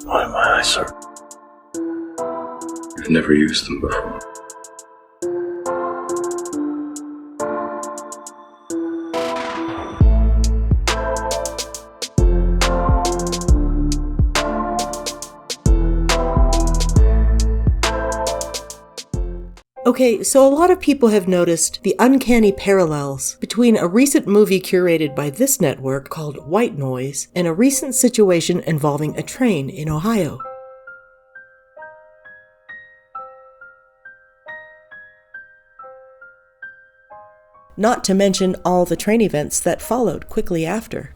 Why my eyes, sir? You've never used them before. Okay, so a lot of people have noticed the uncanny parallels between a recent movie curated by this network called White Noise and a recent situation involving a train in Ohio. Not to mention all the train events that followed quickly after.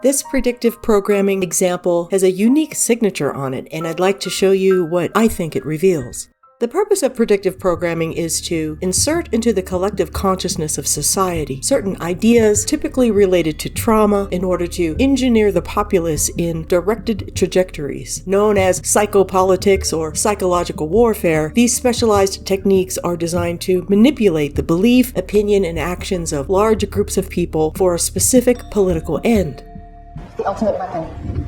This predictive programming example has a unique signature on it, and I'd like to show you what I think it reveals. The purpose of predictive programming is to insert into the collective consciousness of society certain ideas typically related to trauma in order to engineer the populace in directed trajectories. Known as psychopolitics or psychological warfare, these specialized techniques are designed to manipulate the belief, opinion, and actions of large groups of people for a specific political end. The ultimate weapon,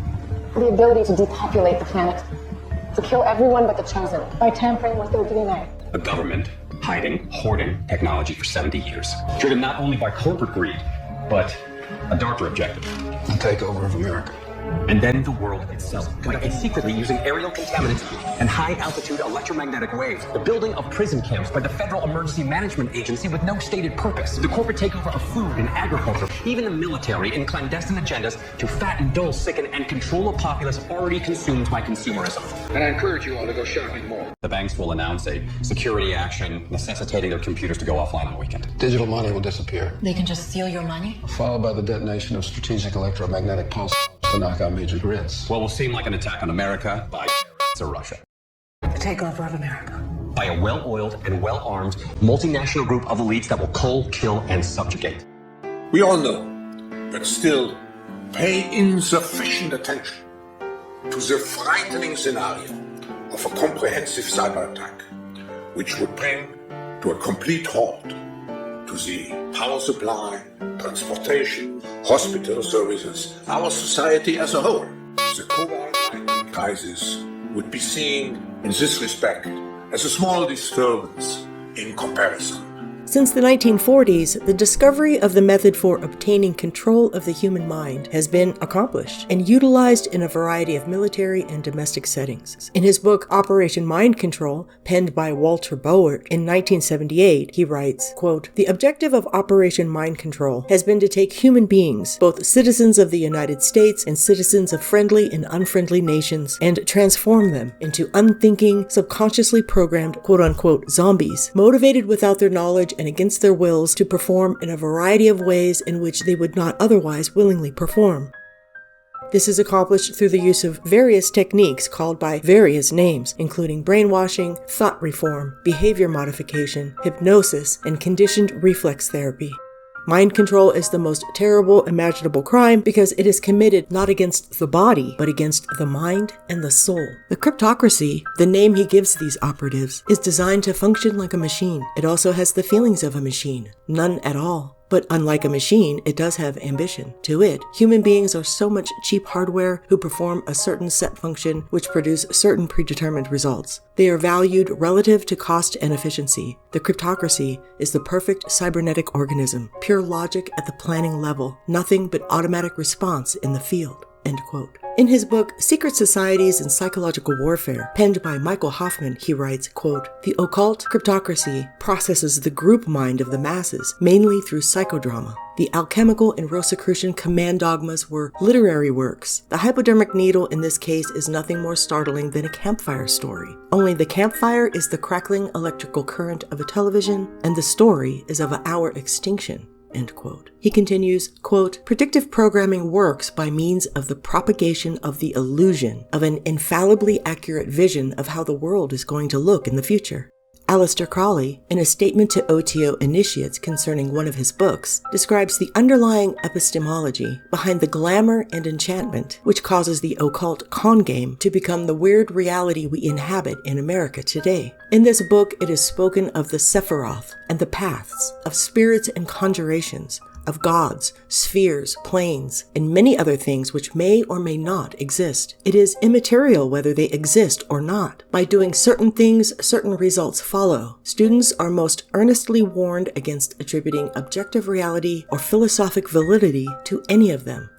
the ability to depopulate the planet, to kill everyone but the chosen by tampering with their DNA. A government hiding, hoarding technology for 70 years, driven not only by corporate greed, but a darker objective. The takeover of America. And then the world itself, conducted secretly using aerial contaminants and high-altitude electromagnetic waves. The building of prison camps by the Federal Emergency Management Agency with no stated purpose. The corporate takeover of food and agriculture, even the military in clandestine agendas to fatten, dull, sicken, and control a populace already consumed by consumerism. And I encourage you all to go shopping more. The banks will announce a security action necessitating their computers to go offline on the weekend. Digital money will disappear. They can just steal your money? Followed by the detonation of strategic electromagnetic pulse to knock out major grids. What will seem like an attack on America by to Russia. The takeover of America. By a well-oiled and well-armed multinational group of elites that will cull, kill, and subjugate. We all know, but still pay insufficient attention to the frightening scenario of a comprehensive cyber attack, which would bring to a complete halt to the power supply, transportation, hospital services, our society as a whole. The COVID-19 crisis would be seen in this respect as a small disturbance in comparison. Since the 1940s, the discovery of the method for obtaining control of the human mind has been accomplished and utilized in a variety of military and domestic settings. In his book Operation Mind Control, penned by Walter Bowick in 1978, he writes, quote, "The objective of Operation Mind Control has been to take human beings, both citizens of the United States and citizens of friendly and unfriendly nations, and transform them into unthinking, subconsciously programmed quote-unquote zombies, motivated without their knowledge and against their wills to perform in a variety of ways in which they would not otherwise willingly perform. This is accomplished through the use of various techniques called by various names, including brainwashing, thought reform, behavior modification, hypnosis, and conditioned reflex therapy. Mind control is the most terrible imaginable crime because it is committed not against the body, but against the mind and the soul. The cryptocracy, the name he gives these operatives, is designed to function like a machine. It also has the feelings of a machine, none at all. But unlike a machine, it does have ambition. To it, human beings are so much cheap hardware who perform a certain set function which produce certain predetermined results. They are valued relative to cost and efficiency. The cryptocracy is the perfect cybernetic organism, pure logic at the planning level, nothing but automatic response in the field." End quote. In his book, Secret Societies and Psychological Warfare, penned by Michael Hoffman, he writes, quote, "The occult cryptocracy processes the group mind of the masses, mainly through psychodrama. The alchemical and Rosicrucian command dogmas were literary works. The hypodermic needle in this case is nothing more startling than a campfire story. Only the campfire is the crackling electrical current of a television, and the story is of our extinction." End quote. He continues, quote, "Predictive programming works by means of the propagation of the illusion of an infallibly accurate vision of how the world is going to look in the future. Aleister Crowley, in a statement to OTO initiates concerning one of his books, describes the underlying epistemology behind the glamour and enchantment which causes the occult con game to become the weird reality we inhabit in America today. In this book, it is spoken of the Sephiroth and the paths, of spirits and conjurations, of gods, spheres, planes, and many other things which may or may not exist. It is immaterial whether they exist or not. By doing certain things, certain results follow. Students are most earnestly warned against attributing objective reality or philosophic validity to any of them.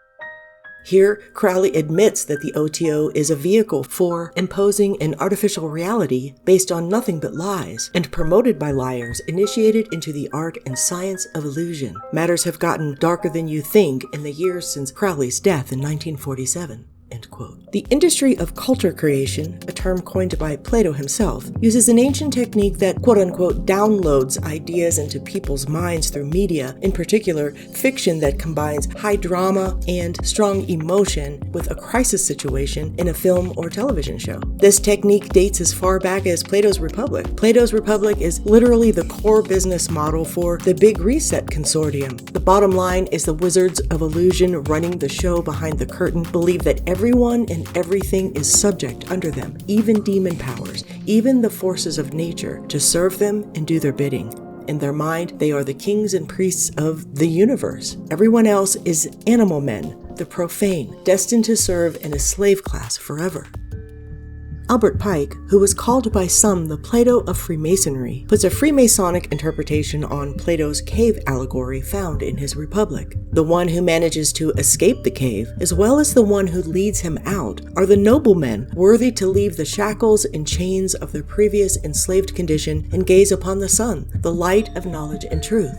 Here, Crowley admits that the OTO is a vehicle for imposing an artificial reality based on nothing but lies, and promoted by liars initiated into the art and science of illusion. Matters have gotten darker than you think in the years since Crowley's death in 1947. End quote. The industry of culture creation, a term coined by Plato himself, uses an ancient technique that quote-unquote downloads ideas into people's minds through media, in particular fiction that combines high drama and strong emotion with a crisis situation in a film or television show. This technique dates as far back as Plato's Republic. Plato's Republic is literally the core business model for the Big Reset Consortium. The bottom line is the wizards of illusion running the show behind the curtain believe that everyone and everything is subject under them, even demon powers, even the forces of nature, to serve them and do their bidding. In their mind, they are the kings and priests of the universe. Everyone else is animal men, the profane, destined to serve in a slave class forever. Albert Pike, who was called by some the Plato of Freemasonry, puts a Freemasonic interpretation on Plato's cave allegory found in his Republic. The one who manages to escape the cave, as well as the one who leads him out, are the noblemen worthy to leave the shackles and chains of their previous enslaved condition and gaze upon the sun, the light of knowledge and truth.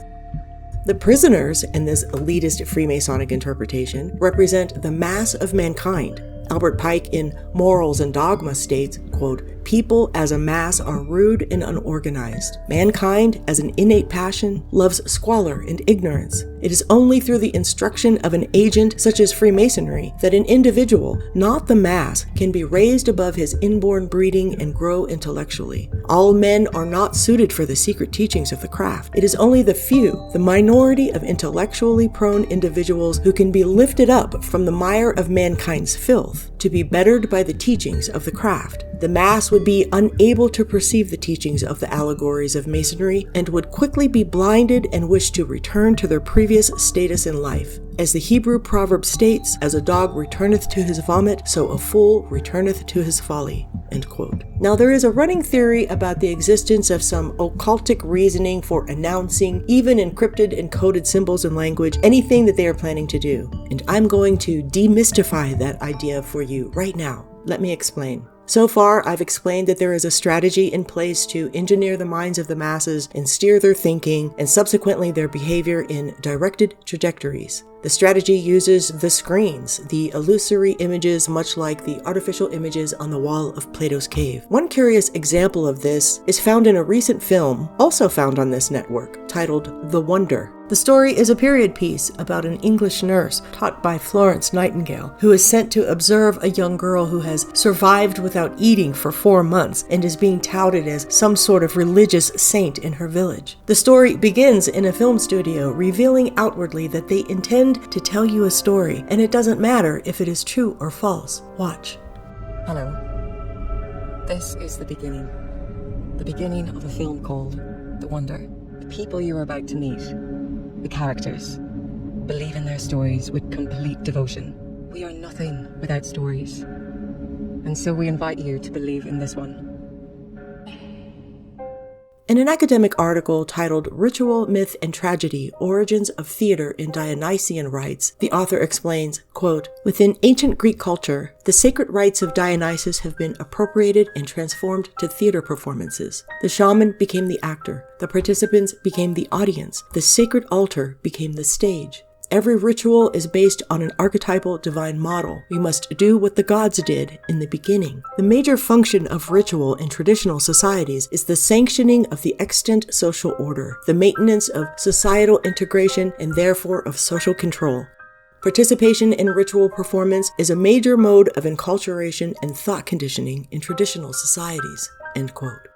The prisoners in this elitist Freemasonic interpretation represent the mass of mankind. Albert Pike in Morals and Dogma states, quote, "People as a mass are rude and unorganized. Mankind, as an innate passion, loves squalor and ignorance. It is only through the instruction of an agent such as Freemasonry that an individual, not the mass, can be raised above his inborn breeding and grow intellectually. All men are not suited for the secret teachings of the craft. It is only the few, the minority of intellectually prone individuals who can be lifted up from the mire of mankind's filth, to be bettered by the teachings of the craft. The mass would be unable to perceive the teachings of the allegories of Masonry and would quickly be blinded and wish to return to their previous status in life. As the Hebrew proverb states, as a dog returneth to his vomit, so a fool returneth to his folly." End quote. Now, there is a running theory about the existence of some occultic reasoning for announcing, even encrypted and coded symbols and language, anything that they are planning to do. And I'm going to demystify that idea for you right now. Let me explain. So far, I've explained that there is a strategy in place to engineer the minds of the masses and steer their thinking and subsequently their behavior in directed trajectories. The strategy uses the screens, the illusory images much like the artificial images on the wall of Plato's cave. One curious example of this is found in a recent film, also found on this network, titled The Wonder. The story is a period piece about an English nurse taught by Florence Nightingale, who is sent to observe a young girl who has survived without eating for 4 months and is being touted as some sort of religious saint in her village. The story begins in a film studio, revealing outwardly that they intend to tell you a story, and it doesn't matter if it is true or false. Watch. Hello. This is the beginning. The beginning of a film called The Wonder. The people you are about to meet, the characters, believe in their stories with complete devotion. We are nothing without stories. And so we invite you to believe in this one. In an academic article titled Ritual, Myth, and Tragedy, Origins of Theater in Dionysian Rites, the author explains, quote, "Within ancient Greek culture, the sacred rites of Dionysus have been appropriated and transformed to theater performances. The shaman became the actor, the participants became the audience, the sacred altar became the stage. Every ritual is based on an archetypal divine model. We must do what the gods did in the beginning. The major function of ritual in traditional societies is the sanctioning of the extant social order, the maintenance of societal integration, and therefore of social control. Participation in ritual performance is a major mode of enculturation and thought conditioning in traditional societies." End quote.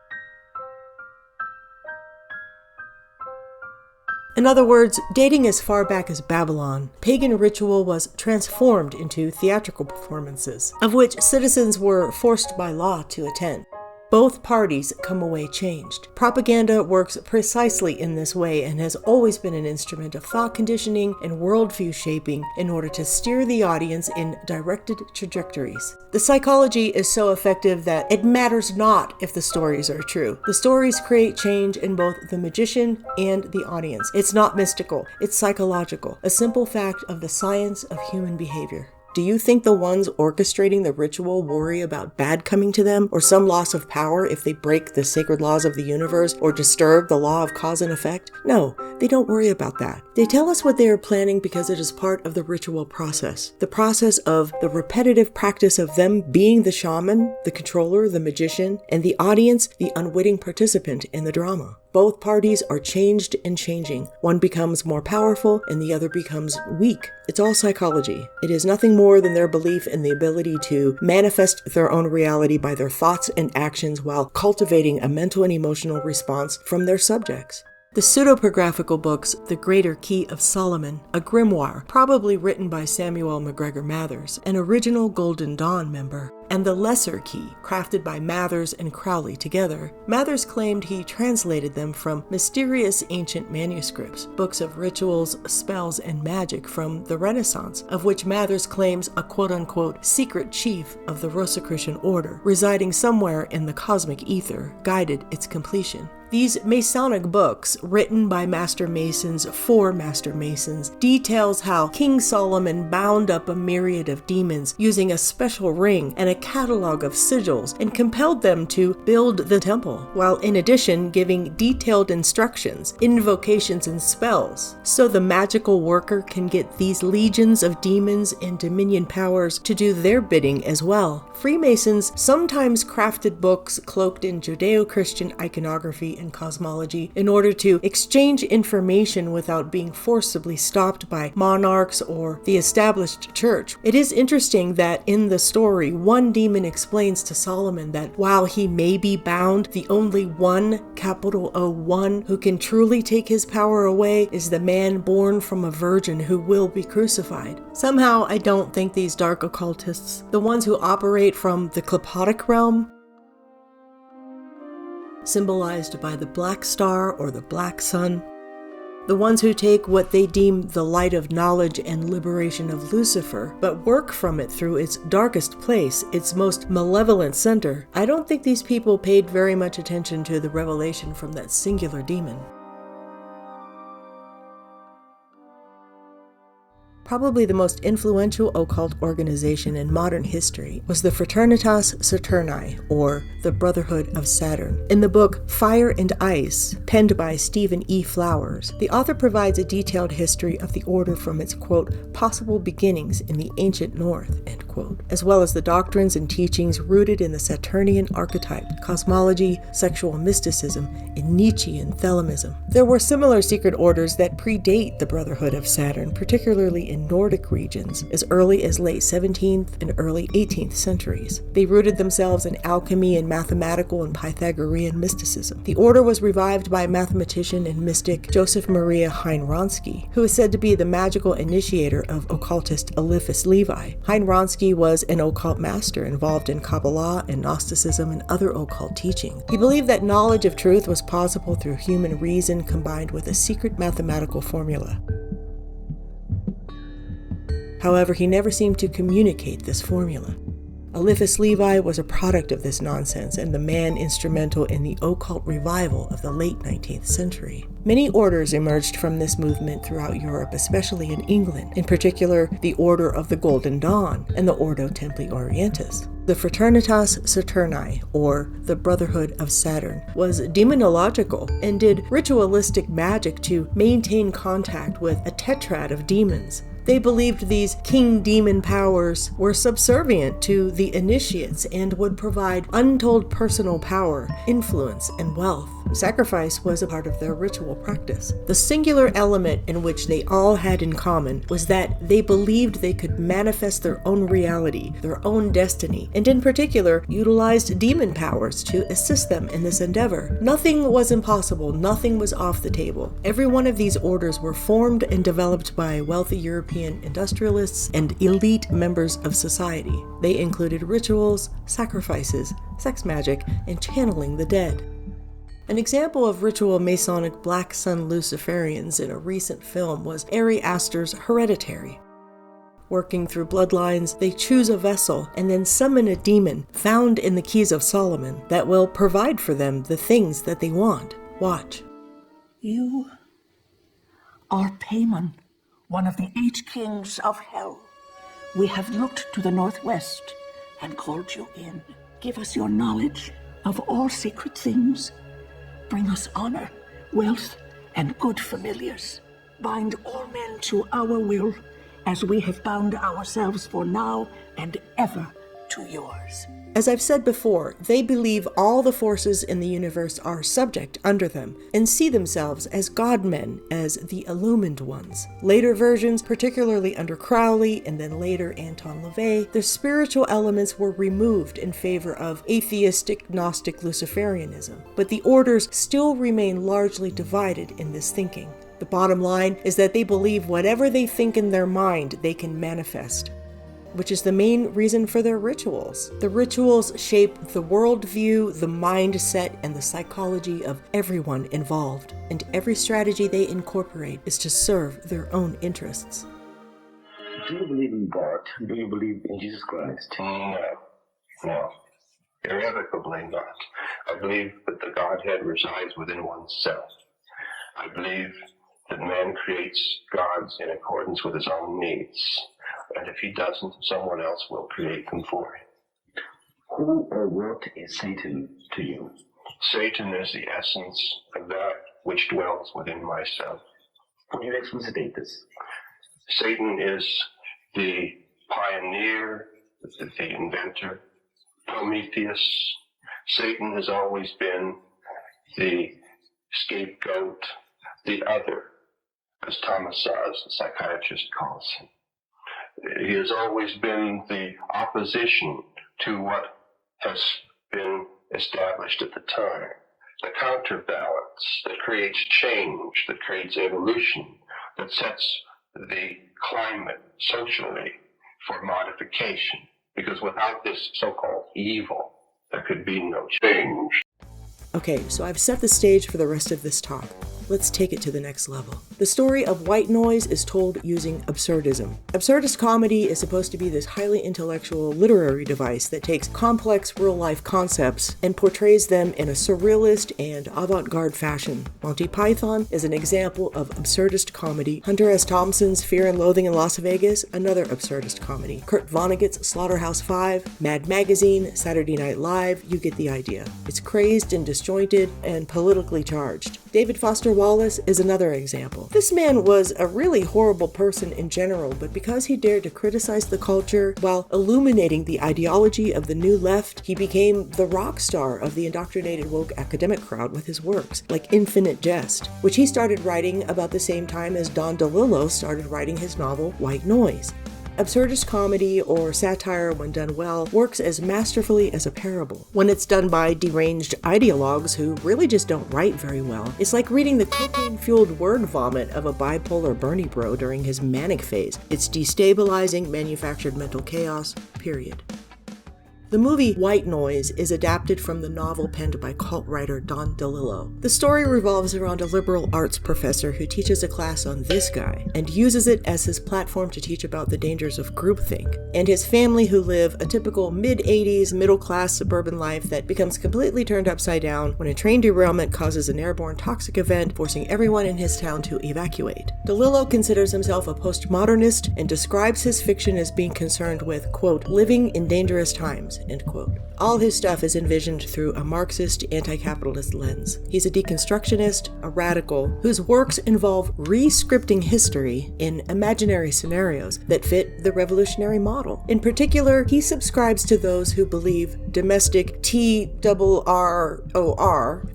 In other words, dating as far back as Babylon, pagan ritual was transformed into theatrical performances, of which citizens were forced by law to attend. Both parties come away changed. Propaganda works precisely in this way and has always been an instrument of thought conditioning and worldview shaping in order to steer the audience in directed trajectories. The psychology is so effective that it matters not if the stories are true. The stories create change in both the magician and the audience. It's not mystical, it's psychological, a simple fact of the science of human behavior. Do you think the ones orchestrating the ritual worry about bad coming to them, or some loss of power if they break the sacred laws of the universe or disturb the law of cause and effect? No, they don't worry about that. They tell us what they are planning because it is part of the ritual process. The process of the repetitive practice of them being the shaman, the controller, the magician, and the audience, the unwitting participant in the drama. Both parties are changed and changing. One becomes more powerful and the other becomes weak. It's all psychology. It is nothing more than their belief in the ability to manifest their own reality by their thoughts and actions while cultivating a mental and emotional response from their subjects. The pseudepigraphical books, The Greater Key of Solomon, a grimoire probably written by Samuel MacGregor Mathers, an original Golden Dawn member, and The Lesser Key, crafted by Mathers and Crowley together. Mathers claimed he translated them from mysterious ancient manuscripts, books of rituals, spells, and magic from the Renaissance, of which Mathers claims a quote-unquote secret chief of the Rosicrucian order, residing somewhere in the cosmic ether, guided its completion. These Masonic books, written by Master Masons for Master Masons, details how King Solomon bound up a myriad of demons using a special ring and a catalog of sigils and compelled them to build the temple, while in addition giving detailed instructions, invocations, and spells, so the magical worker can get these legions of demons and dominion powers to do their bidding as well. Freemasons sometimes crafted books cloaked in Judeo-Christian iconography and cosmology in order to exchange information without being forcibly stopped by monarchs or the established church. It is interesting that in the story, one demon explains to Solomon that while he may be bound, the only one, capital O1, who can truly take his power away is the man born from a virgin who will be crucified. Somehow, I don't think these dark occultists, the ones who operate from the Psychopolitic realm, symbolized by the black star or the black sun, the ones who take what they deem the light of knowledge and liberation of Lucifer, but work from it through its darkest place, its most malevolent center, I don't think these people paid very much attention to the revelation from that singular demon. Probably the most influential occult organization in modern history was the Fraternitas Saturni, or the Brotherhood of Saturn. In the book Fire and Ice, penned by Stephen E. Flowers, the author provides a detailed history of the order from its, quote, possible beginnings in the ancient north, end quote, as well as the doctrines and teachings rooted in the Saturnian archetype, cosmology, sexual mysticism, and Nietzschean Thelemism. There were similar secret orders that predate the Brotherhood of Saturn, particularly in Nordic regions, as early as late 17th and early 18th centuries. They rooted themselves in alchemy and mathematical and Pythagorean mysticism. The order was revived by mathematician and mystic Joseph Maria Hein Wronski, who is said to be the magical initiator of occultist Eliphas Levi. Hein Wronski was an occult master involved in Kabbalah and Gnosticism and other occult teaching. He believed that knowledge of truth was possible through human reason combined with a secret mathematical formula. However, he never seemed to communicate this formula. Eliphas Levi was a product of this nonsense and the man instrumental in the occult revival of the late 19th century. Many orders emerged from this movement throughout Europe, especially in England, in particular the Order of the Golden Dawn and the Ordo Templi Orientis. The Fraternitas Saturni, or the Brotherhood of Saturn, was demonological and did ritualistic magic to maintain contact with a tetrad of demons. They believed these king demon powers were subservient to the initiates and would provide untold personal power, influence, and wealth. Sacrifice was a part of their ritual practice. The singular element in which they all had in common was that they believed they could manifest their own reality, their own destiny, and in particular, utilized demon powers to assist them in this endeavor. Nothing was impossible, nothing was off the table. Every one of these orders were formed and developed by wealthy European industrialists and elite members of society. They included rituals, sacrifices, sex magic, and channeling the dead. An example of ritual Masonic Black Sun Luciferians in a recent film was Ari Aster's Hereditary. Working through bloodlines, they choose a vessel and then summon a demon found in the Keys of Solomon that will provide for them the things that they want. Watch. You are Paimon, one of the 8 kings of hell. We have looked to the northwest and called you in. Give us your knowledge of all secret things. Bring us honor, wealth, and good familiars. Bind all men to our will, as we have bound ourselves for now and ever to yours. As I've said before, they believe all the forces in the universe are subject under them and see themselves as God-men, as the illumined ones. Later versions, particularly under Crowley and then later Anton LaVey, the spiritual elements were removed in favor of atheistic Gnostic Luciferianism, but the orders still remain largely divided in this thinking. The bottom line is that they believe whatever they think in their mind they can manifest, which is the main reason for their rituals. The rituals shape the worldview, the mindset, and the psychology of everyone involved, and every strategy they incorporate is to serve their own interests. Do you believe in God? Do you believe in Jesus Christ? No. Irrevocably not. I believe that the Godhead resides within oneself. I believe that man creates gods in accordance with his own needs. And if he doesn't, someone else will create them for him. Who or what is Satan to you? Satan is the essence of that which dwells within myself. Could you explicate this? Satan is the pioneer, the inventor, Prometheus. Satan has always been the scapegoat, the other, as Thomas Saz, the psychiatrist, calls him. He has always been the opposition to what has been established at the time. The counterbalance that creates change, that creates evolution, that sets the climate socially for modification. Because without this so-called evil, there could be no change. Okay, so I've set the stage for the rest of this talk. Let's take it to the next level. The story of White Noise is told using absurdism. Absurdist comedy is supposed to be this highly intellectual literary device that takes complex real-life concepts and portrays them in a surrealist and avant-garde fashion. Monty Python is an example of absurdist comedy. Hunter S. Thompson's Fear and Loathing in Las Vegas, another absurdist comedy. Kurt Vonnegut's Slaughterhouse-Five, Mad Magazine, Saturday Night Live, you get the idea. It's crazed and disjointed and politically charged. David Foster Wallace is another example. This man was a really horrible person in general, but because he dared to criticize the culture while illuminating the ideology of the New Left, he became the rock star of the indoctrinated woke academic crowd with his works, like Infinite Jest, which he started writing about the same time as Don DeLillo started writing his novel White Noise. Absurdist comedy, or satire when done well, works as masterfully as a parable. When it's done by deranged ideologues who really just don't write very well, it's like reading the cocaine-fueled word vomit of a bipolar Bernie bro during his manic phase. It's destabilizing, manufactured mental chaos, period. The movie White Noise is adapted from the novel penned by cult writer Don DeLillo. The story revolves around a liberal arts professor who teaches a class on this guy and uses it as his platform to teach about the dangers of groupthink, and his family who live a typical mid-80s middle-class suburban life that becomes completely turned upside down when a train derailment causes an airborne toxic event, forcing everyone in his town to evacuate. DeLillo considers himself a postmodernist and describes his fiction as being concerned with, quote, living in dangerous times. ends, end quote. All his stuff is envisioned through a Marxist, anti-capitalist lens. He's a deconstructionist, a radical, whose works involve re-scripting history in imaginary scenarios that fit the revolutionary model. In particular, he subscribes to those who believe domestic TRROR,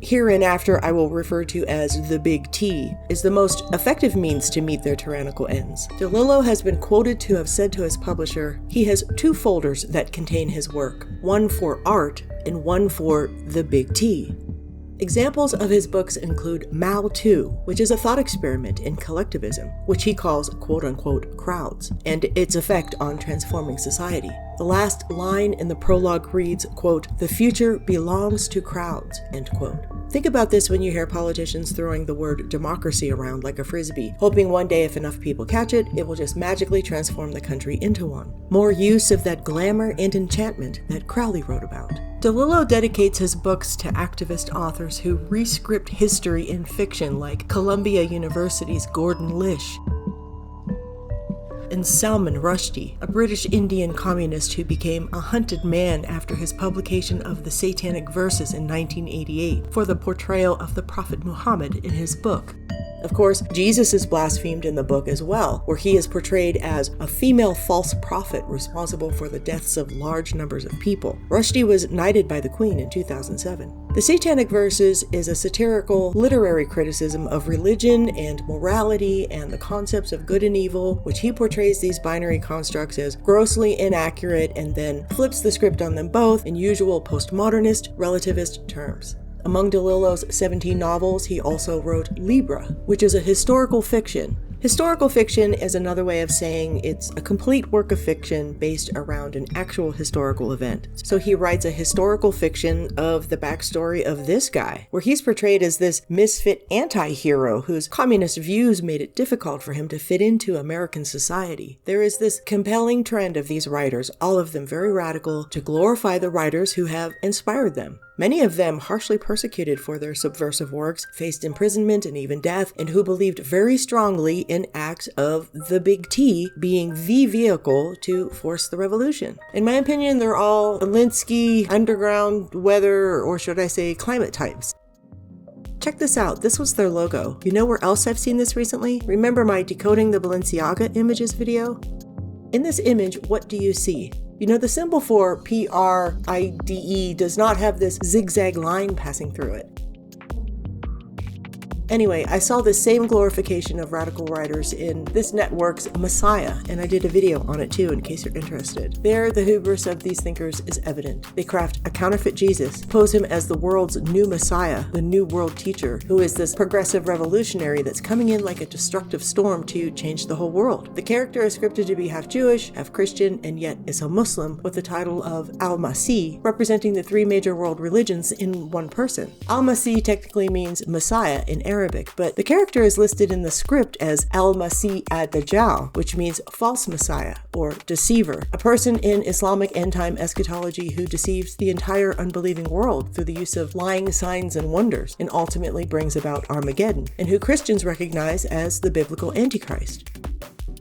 hereinafter I will refer to as the Big T, is the most effective means to meet their tyrannical ends. DeLillo has been quoted to have said to his publisher, he has 2 folders that contain his work, one for art and one for the Big T. Examples of his books include Mao 2, which is a thought experiment in collectivism, which he calls quote-unquote crowds, and its effect on transforming society. The last line in the prologue reads, quote, "The future belongs to crowds," end quote. Think about this when you hear politicians throwing the word democracy around like a frisbee, hoping one day if enough people catch it, it will just magically transform the country into one. More use of that glamour and enchantment that Crowley wrote about. DeLillo dedicates his books to activist authors who re-script history in fiction like Columbia University's Gordon Lish and Salman Rushdie, a British Indian communist who became a hunted man after his publication of the Satanic Verses in 1988 for the portrayal of the Prophet Muhammad in his book. Of course, Jesus is blasphemed in the book as well, where he is portrayed as a female false prophet responsible for the deaths of large numbers of people. Rushdie was knighted by the Queen in 2007. The Satanic Verses is a satirical literary criticism of religion and morality and the concepts of good and evil, which he portrays these binary constructs as grossly inaccurate and then flips the script on them both in usual postmodernist, relativist terms. Among DeLillo's 17 novels, he also wrote Libra, which is a historical fiction. Historical fiction is another way of saying it's a complete work of fiction based around an actual historical event. So he writes a historical fiction of the backstory of this guy, where he's portrayed as this misfit anti-hero whose communist views made it difficult for him to fit into American society. There is this compelling trend of these writers, all of them very radical, to glorify the writers who have inspired them. Many of them harshly persecuted for their subversive works, faced imprisonment and even death, and who believed very strongly in acts of the Big T being the vehicle to force the revolution. In my opinion, they're all Alinsky, underground weather, or should I say climate types. Check this out, this was their logo. You know where else I've seen this recently? Remember my Decoding the Balenciaga Images video? In this image, what do you see? You know, the symbol for PRIDE does not have this zigzag line passing through it. Anyway, I saw the same glorification of radical writers in this network's Messiah, and I did a video on it too in case you're interested. There, the hubris of these thinkers is evident. They craft a counterfeit Jesus, pose him as the world's new Messiah, the new world teacher, who is this progressive revolutionary that's coming in like a destructive storm to change the whole world. The character is scripted to be half Jewish, half Christian, and yet is a Muslim with the title of Al-Masih, representing the 3 major world religions in one person. Al-Masih technically means Messiah in Arabic, but the character is listed in the script as Al-Masih ad-Dajjal, which means false messiah or deceiver, a person in Islamic end-time eschatology who deceives the entire unbelieving world through the use of lying signs and wonders and ultimately brings about Armageddon, and who Christians recognize as the biblical Antichrist.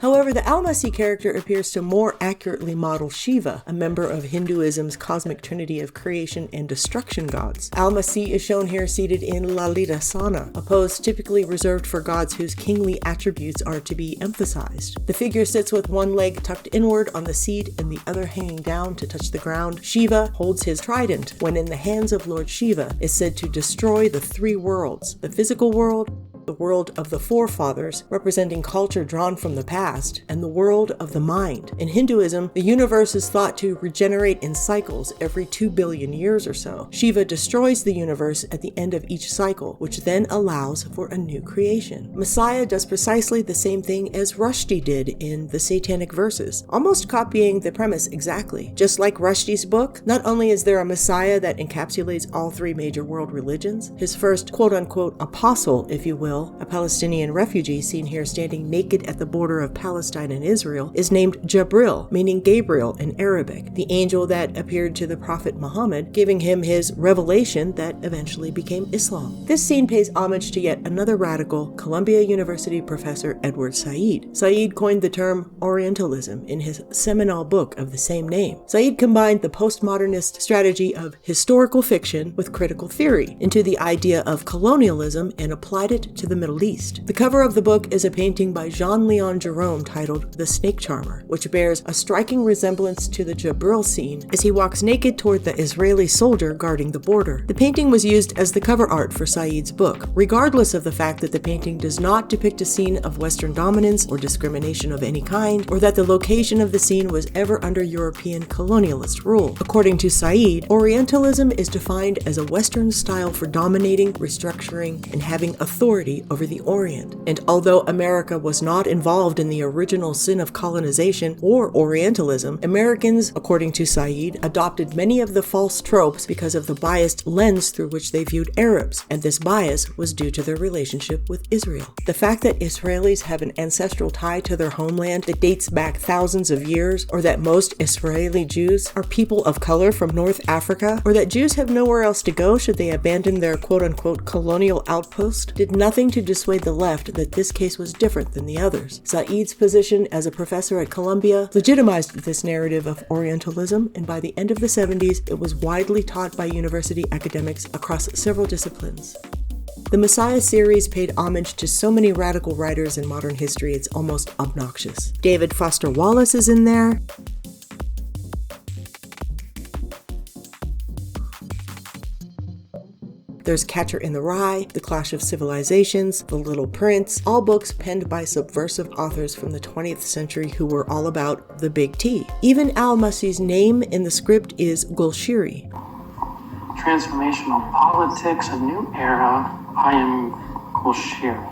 However, the Al-Masih character appears to more accurately model Shiva, a member of Hinduism's cosmic trinity of creation and destruction gods. Al-Masih is shown here seated in Lalitasana, a pose typically reserved for gods whose kingly attributes are to be emphasized. The figure sits with one leg tucked inward on the seat and the other hanging down to touch the ground. Shiva holds his trident, when in the hands of Lord Shiva is said to destroy the 3 worlds, the physical world, the world of the forefathers, representing culture drawn from the past, and the world of the mind. In Hinduism, the universe is thought to regenerate in cycles every 2 billion years or so. Shiva destroys the universe at the end of each cycle, which then allows for a new creation. Messiah does precisely the same thing as Rushdie did in the Satanic Verses, almost copying the premise exactly. Just like Rushdie's book, not only is there a Messiah that encapsulates all 3 major world religions, his first quote-unquote apostle, if you will, Ismail, a Palestinian refugee seen here standing naked at the border of Palestine and Israel, is named Jabril, meaning Gabriel in Arabic, the angel that appeared to the Prophet Muhammad, giving him his revelation that eventually became Islam. This scene pays homage to yet another radical, Columbia University professor Edward Said. Said coined the term Orientalism in his seminal book of the same name. Said combined the postmodernist strategy of historical fiction with critical theory into the idea of colonialism and applied it to the Middle East. The cover of the book is a painting by Jean-Leon Jerome titled The Snake Charmer, which bears a striking resemblance to the Jabril scene as he walks naked toward the Israeli soldier guarding the border. The painting was used as the cover art for Said's book, regardless of the fact that the painting does not depict a scene of Western dominance or discrimination of any kind, or that the location of the scene was ever under European colonialist rule. According to Said, Orientalism is defined as a Western style for dominating, restructuring, and having authority over the Orient. And although America was not involved in the original sin of colonization or Orientalism, Americans, according to Said, adopted many of the false tropes because of the biased lens through which they viewed Arabs, and this bias was due to their relationship with Israel. The fact that Israelis have an ancestral tie to their homeland that dates back thousands of years, or that most Israeli Jews are people of color from North Africa, or that Jews have nowhere else to go should they abandon their quote-unquote colonial outpost, did nothing to dissuade the left that this case was different than the others. Said's position as a professor at Columbia legitimized this narrative of Orientalism, and by the end of the 70s, it was widely taught by university academics across several disciplines. The Messiah series paid homage to so many radical writers in modern history it's almost obnoxious. David Foster Wallace is in there. There's Catcher in the Rye, The Clash of Civilizations, The Little Prince, all books penned by subversive authors from the 20th century who were all about the big T. Even al-Masih's name in the script is Golshiri. Transformational politics, a new era. I am Golshiri.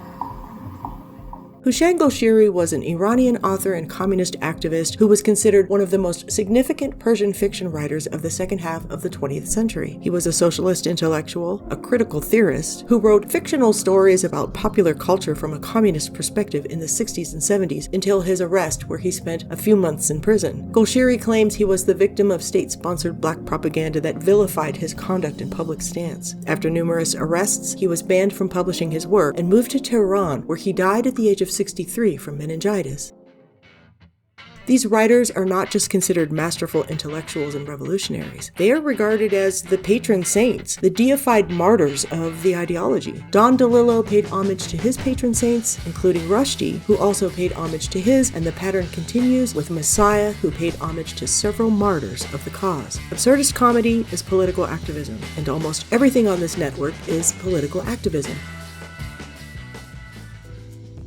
Hussein Golshiri was an Iranian author and communist activist who was considered one of the most significant Persian fiction writers of the second half of the 20th century. He was a socialist intellectual, a critical theorist, who wrote fictional stories about popular culture from a communist perspective in the 60s and 70s until his arrest, where he spent a few months in prison. Golshiri claims he was the victim of state-sponsored black propaganda that vilified his conduct and public stance. After numerous arrests, he was banned from publishing his work and moved to Tehran, where he died at the age of 63 from meningitis. These writers are not just considered masterful intellectuals and revolutionaries. They are regarded as the patron saints, the deified martyrs of the ideology. Don DeLillo paid homage to his patron saints, including Rushdie, who also paid homage to his, and the pattern continues with Messiah, who paid homage to several martyrs of the cause. Absurdist comedy is political activism, and almost everything on this network is political activism.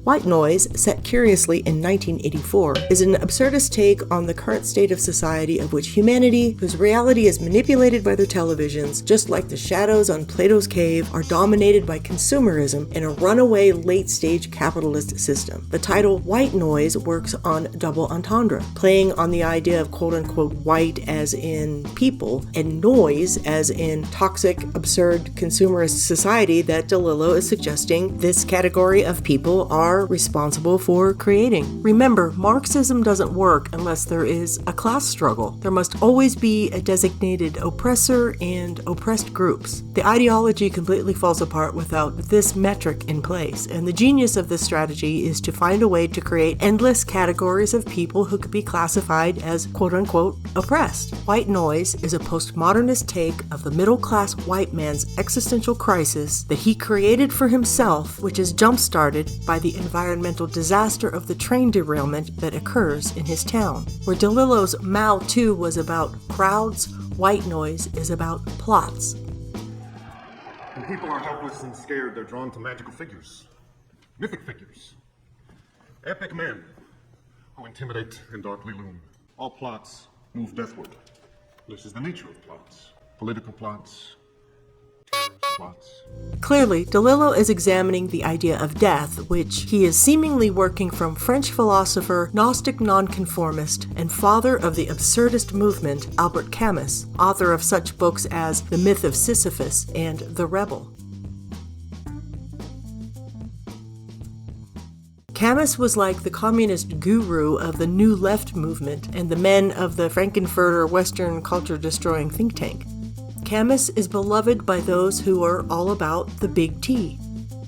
White Noise, set curiously in 1984, is an absurdist take on the current state of society of which humanity, whose reality is manipulated by their televisions, just like the shadows on Plato's cave, are dominated by consumerism and a runaway late-stage capitalist system. The title White Noise works on double entendre, playing on the idea of quote-unquote white as in people, and noise as in toxic, absurd, consumerist society that DeLillo is suggesting this category of people are responsible for creating. Remember, Marxism doesn't work unless there is a class struggle. There must always be a designated oppressor and oppressed groups. The ideology completely falls apart without this metric in place, and the genius of this strategy is to find a way to create endless categories of people who could be classified as quote-unquote oppressed. White Noise is a postmodernist take of the middle-class white man's existential crisis that he created for himself, which is jump-started by the environmental disaster of the train derailment that occurs in his town. Where DeLillo's Mao 2 was about crowds, White Noise is about plots. When people are helpless and scared, they're drawn to magical figures, mythic figures, epic men who intimidate and darkly loom. All plots move deathward. This is the nature of plots. Political plots, plots. Clearly, DeLillo is examining the idea of death, which he is seemingly working from French philosopher, Gnostic nonconformist, and father of the absurdist movement, Albert Camus, author of such books as The Myth of Sisyphus and The Rebel. Camus was like the communist guru of the New Left movement and the men of the Frankenfurter Western culture-destroying think tank. Camus is beloved by those who are all about the big T.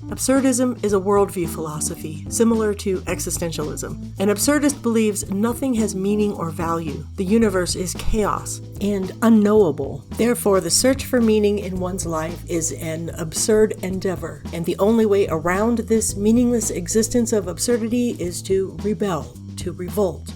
Absurdism is a worldview philosophy, similar to existentialism. An absurdist believes nothing has meaning or value. The universe is chaos and unknowable. Therefore, the search for meaning in one's life is an absurd endeavor, and the only way around this meaningless existence of absurdity is to rebel, to revolt.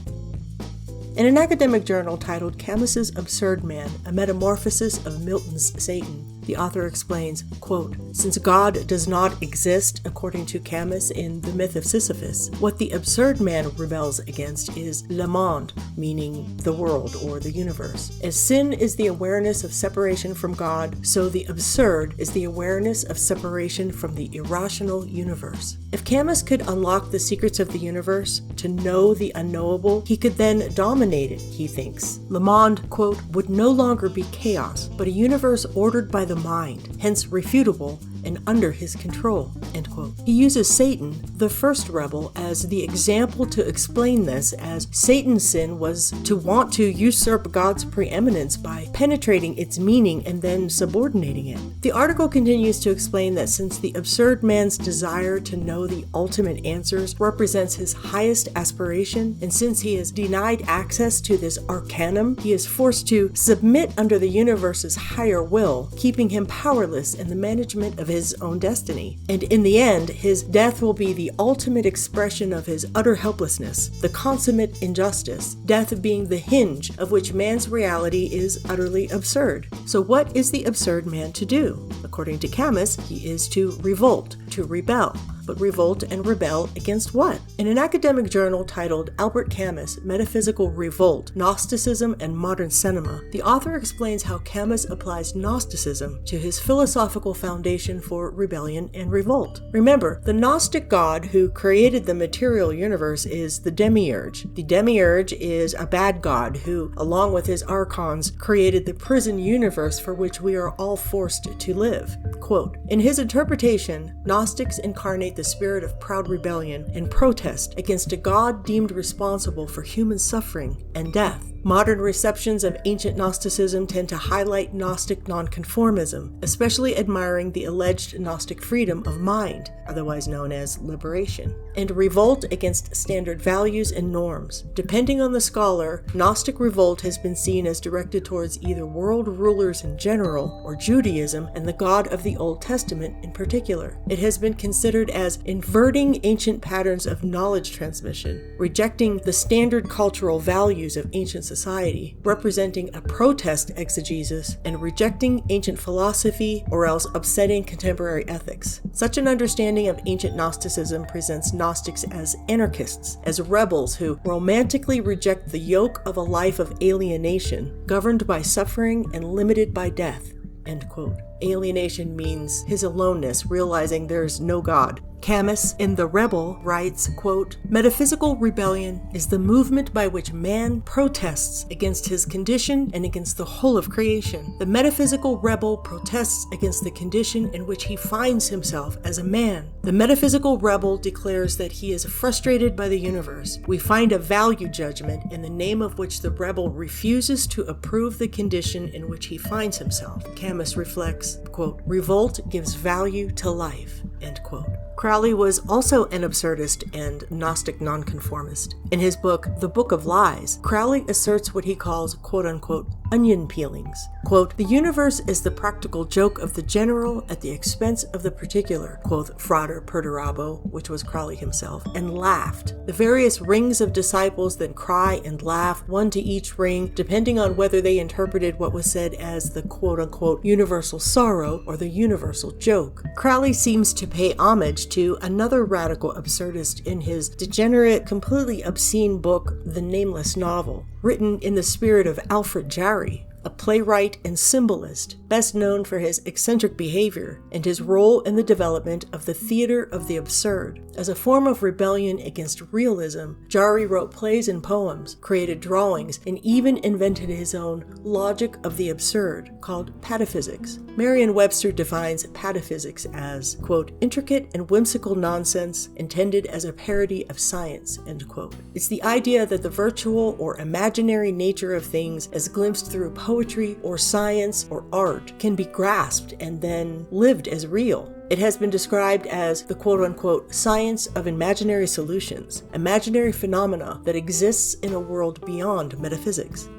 In an academic journal titled Camus's Absurd Man, A Metamorphosis of Milton's Satan, the author explains, quote, "Since God does not exist, according to Camus in the myth of Sisyphus, what the absurd man rebels against is le monde, meaning the world or the universe. As sin is the awareness of separation from God, so the absurd is the awareness of separation from the irrational universe." If Camus could unlock the secrets of the universe, to know the unknowable, he could then dominate it, he thinks. Le monde, quote, "would no longer be chaos, but a universe ordered by the mind, hence refutable and under his control," end quote. He uses Satan, the first rebel, as the example to explain this, as Satan's sin was to want to usurp God's preeminence by penetrating its meaning and then subordinating it. The article continues to explain that since the absurd man's desire to know the ultimate answers represents his highest aspiration, and since he is denied access to this arcanum, he is forced to submit under the universe's higher will, keeping him powerless in the management of his own destiny. And in the end, his death will be the ultimate expression of his utter helplessness, the consummate injustice, death being the hinge of which man's reality is utterly absurd. So what is the absurd man to do? According to Camus, he is to revolt, to rebel. But revolt and rebel against what? In an academic journal titled Albert Camus, Metaphysical Revolt, Gnosticism and Modern Cinema, the author explains how Camus applies Gnosticism to his philosophical foundation for rebellion and revolt. Remember, the Gnostic god who created the material universe is the demiurge. The demiurge is a bad god who, along with his archons, created the prison universe for which we are all forced to live. Quote, "In his interpretation, Gnostics incarnate the spirit of proud rebellion and protest against a God deemed responsible for human suffering and death. Modern receptions of ancient Gnosticism tend to highlight Gnostic nonconformism, especially admiring the alleged Gnostic freedom of mind, otherwise known as liberation, and revolt against standard values and norms. Depending on the scholar, Gnostic revolt has been seen as directed towards either world rulers in general or Judaism and the God of the Old Testament in particular. It has been considered as inverting ancient patterns of knowledge transmission, rejecting the standard cultural values of ancient society, representing a protest exegesis, and rejecting ancient philosophy or else upsetting contemporary ethics. Such an understanding of ancient Gnosticism presents Gnostics as anarchists, as rebels who romantically reject the yoke of a life of alienation, governed by suffering and limited by death." End quote. Alienation means his aloneness, realizing there's no God. Camus, in The Rebel, writes, quote, "Metaphysical rebellion is the movement by which man protests against his condition and against the whole of creation. The metaphysical rebel protests against the condition in which he finds himself as a man. The metaphysical rebel declares that he is frustrated by the universe. We find a value judgment in the name of which the rebel refuses to approve the condition in which he finds himself." Camus reflects, quote, "Revolt gives value to life," end quote. Crowley was also an absurdist and Gnostic nonconformist. In his book, The Book of Lies, Crowley asserts what he calls, quote-unquote, onion peelings. Quote, "The universe is the practical joke of the general at the expense of the particular," quoth Frater Perdurabo, which was Crowley himself, and laughed. "The various rings of disciples then cry and laugh, one to each ring, depending on whether they interpreted what was said as the quote-unquote universal sorrow or the universal joke." Crowley seems to pay homage to another radical absurdist in his degenerate, completely obscene book, The Nameless Novel, written in the spirit of Alfred Jarry. a playwright and symbolist, best known for his eccentric behavior and his role in the development of the theater of the absurd. As a form of rebellion against realism, Jari wrote plays and poems, created drawings, and even invented his own logic of the absurd, called pataphysics. Merriam-Webster defines pataphysics as, quote, intricate and whimsical nonsense intended as a parody of science, end quote. It's the idea that the virtual or imaginary nature of things as glimpsed through poetry or science or art can be grasped and then lived as real. It has been described as the quote-unquote science of imaginary solutions, imaginary phenomena that exists in a world beyond metaphysics.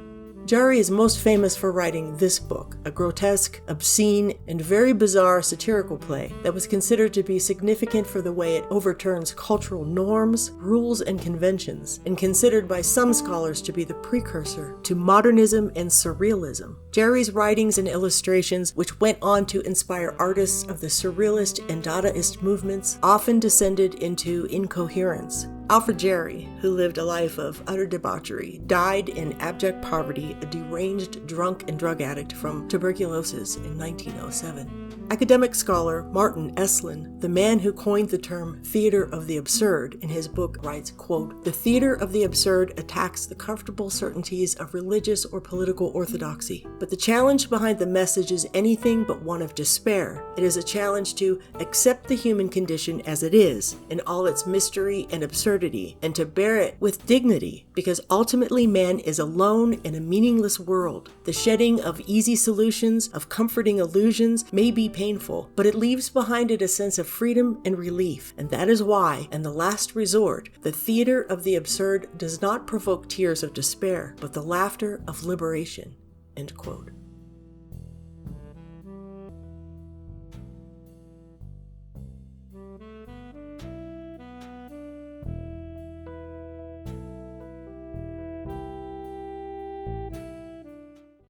Jari is most famous for writing this book, a grotesque, obscene, and very bizarre satirical play that was considered to be significant for the way it overturns cultural norms, rules, and conventions, and considered by some scholars to be the precursor to modernism and surrealism. Jari's writings and illustrations, which went on to inspire artists of the surrealist and Dadaist movements, often descended into incoherence. Alfred Jarry, who lived a life of utter debauchery, died in abject poverty, a deranged drunk and drug addict from tuberculosis in 1907. Academic scholar Martin Esslin, the man who coined the term theater of the absurd, in his book writes, quote, the theater of the absurd attacks the comfortable certainties of religious or political orthodoxy. But the challenge behind the message is anything but one of despair. It is a challenge to accept the human condition as it is, in all its mystery and absurdity, and to bear it with dignity, because ultimately man is alone in a meaningless world. The shedding of easy solutions, of comforting illusions, may be painful, but it leaves behind it a sense of freedom and relief, and that is why, in the last resort, the theater of the absurd does not provoke tears of despair, but the laughter of liberation. End quote.